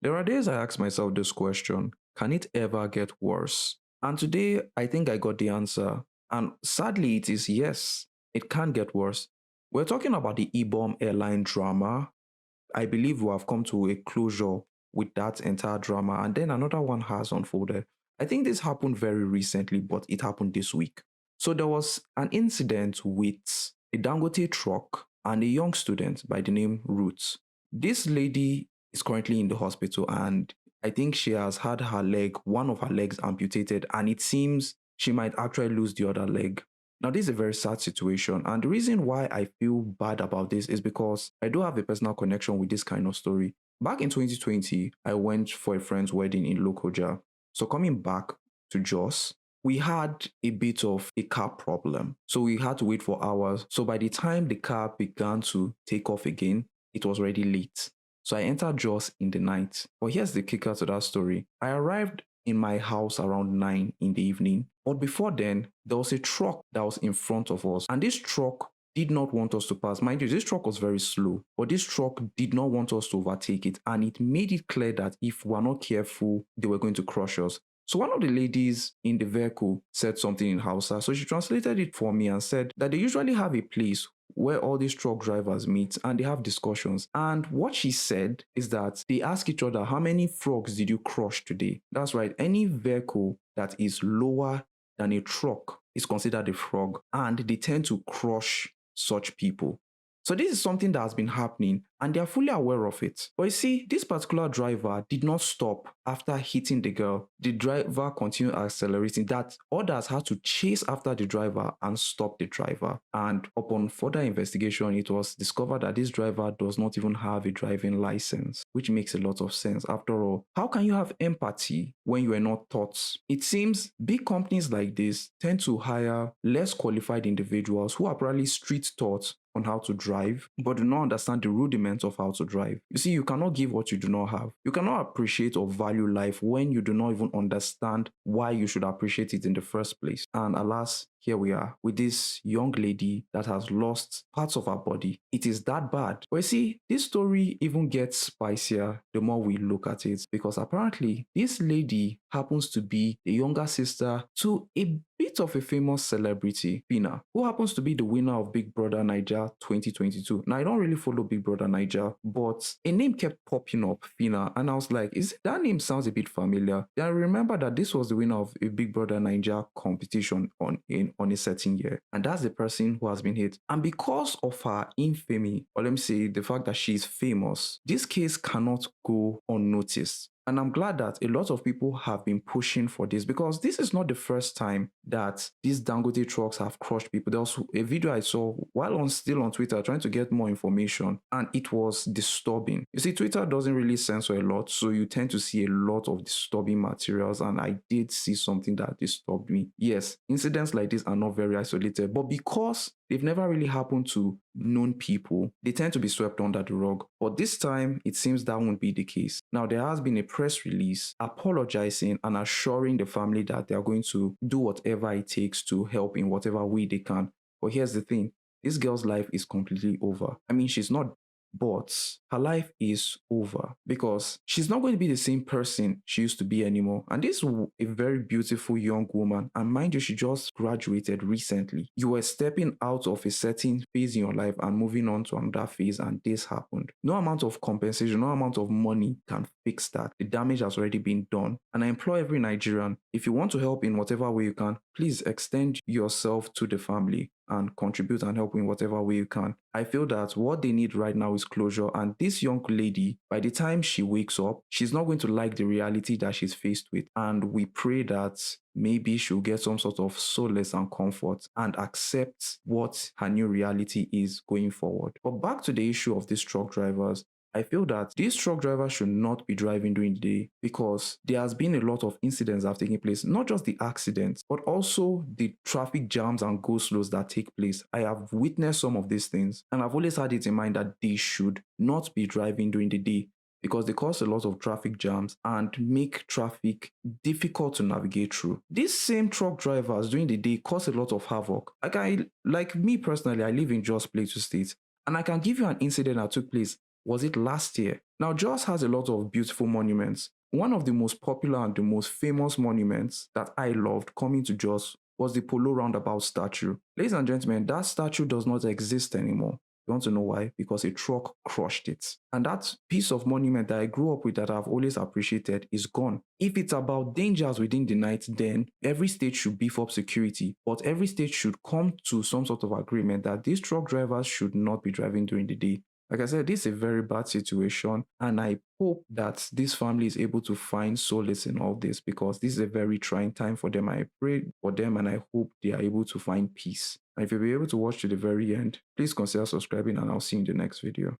There are days I ask myself this question: can it ever get worse? And today, I think I got the answer. And sadly, it is yes, it can get worse. We're talking about the Ibom airline drama. I believe we have come to a closure with that entire drama, and then another one has unfolded. I think this happened very recently, but it happened this week. So there was an incident with a Dangote truck and a young student by the name Ruth. This lady is currently in the hospital, and I think she has had one of her legs amputated, and it seems she might actually lose the other leg. Now, this is a very sad situation. And the reason why I feel bad about this is because I do have a personal connection with this kind of story. Back in 2020, I went for a friend's wedding in Lokoja. So coming back to Jos, we had a bit of a car problem. So we had to wait for hours. So by the time the car began to take off again, it was already late. So I entered Jos in the night. But here's the kicker to that story. I arrived in my house around 9 in the evening. But before then, there was a truck that was in front of us. And this truck did not want us to pass. Mind you, this truck was very slow, but this truck did not want us to overtake it. And it made it clear that if we're not careful, they were going to crush us. So one of the ladies in the vehicle said something in Hausa. So she translated it for me and said that they usually have a place where all these truck drivers meet and they have discussions. And what she said is that they ask each other, how many frogs did you crush today? That's right. Any vehicle that is lower than a truck is considered a frog, and they tend to crush such people. So this is something that has been happening and they are fully aware of it. But you see, this particular driver did not stop after hitting the girl. The driver continued accelerating, that others had to chase after the driver and stop the driver. And upon further investigation, it was discovered that this driver does not even have a driving license, which makes a lot of sense. After all, how can you have empathy when you are not taught? It seems big companies like this tend to hire less qualified individuals who are probably street taught on how to drive, but do not understand the rudiments of how to drive. You see, you cannot give what you do not have. You cannot appreciate or value life when you do not even understand why you should appreciate it in the first place. And alas, here we are with this young lady that has lost parts of her body. It is that bad. But you see, this story even gets spicier the more we look at it, because apparently this lady happens to be the younger sister to a bit of a famous celebrity, Fina, who happens to be the winner of Big Brother Niger 2022. Now, I don't really follow Big Brother Niger, but a name kept popping up, Fina, and I was like, is that name sounds a bit familiar? Then I remember that this was the winner of a Big Brother Niger competition on a certain year, and that's the person who has been hit. And because of her infamy, or let me say the fact that she's famous, this case cannot go unnoticed. And I'm glad that a lot of people have been pushing for this, because this is not the first time that these Dangote trucks have crushed people. There was a video I saw while still on Twitter trying to get more information, and it was disturbing. You see, Twitter doesn't really censor a lot, so you tend to see a lot of disturbing materials, and I did see something that disturbed me. Yes, incidents like this are not very isolated, but because they've never really happened to known people, they tend to be swept under the rug. But this time, it seems that won't be the case. Now, there has been a press release apologizing and assuring the family that they are going to do whatever it takes to help in whatever way they can. But here's the thing, this girl's life is completely over. I mean, she's not, but her life is over, because she's not going to be the same person she used to be anymore. And this is a very beautiful young woman. And mind you, she just graduated recently. You were stepping out of a certain phase in your life and moving on to another phase, and this happened. No amount of compensation, no amount of money can fix that. The damage has already been done. And I implore every Nigerian, if you want to help in whatever way you can, please extend yourself to the family and contribute and help in whatever way you can. I feel that what they need right now is closure. And this young lady, by the time she wakes up, she's not going to like the reality that she's faced with. And we pray that maybe she'll get some sort of solace and comfort and accept what her new reality is going forward. But back to the issue of these truck drivers, I feel that these truck drivers should not be driving during the day, because there has been a lot of incidents that have taken place, not just the accidents, but also the traffic jams and go-slows that take place. I have witnessed some of these things, and I've always had it in mind that they should not be driving during the day, because they cause a lot of traffic jams and make traffic difficult to navigate through. These same truck drivers during the day cause a lot of havoc. Like me personally, I live in Jos Plateau State, and I can give you an incident that took place Was it last year? Now, Jos has a lot of beautiful monuments. One of the most popular and the most famous monuments that I loved coming to Jos was the Polo Roundabout statue. Ladies and gentlemen, that statue does not exist anymore. You want to know why? Because a truck crushed it. And that piece of monument that I grew up with that I've always appreciated is gone. If it's about dangers within the night, then every state should beef up security, but every state should come to some sort of agreement that these truck drivers should not be driving during the day. Like I said, this is a very bad situation, and I hope that this family is able to find solace in all this because this is a very trying time for them. I pray for them and I hope they are able to find peace. And if you'll be able to watch to the very end, please consider subscribing, and I'll see you in the next video.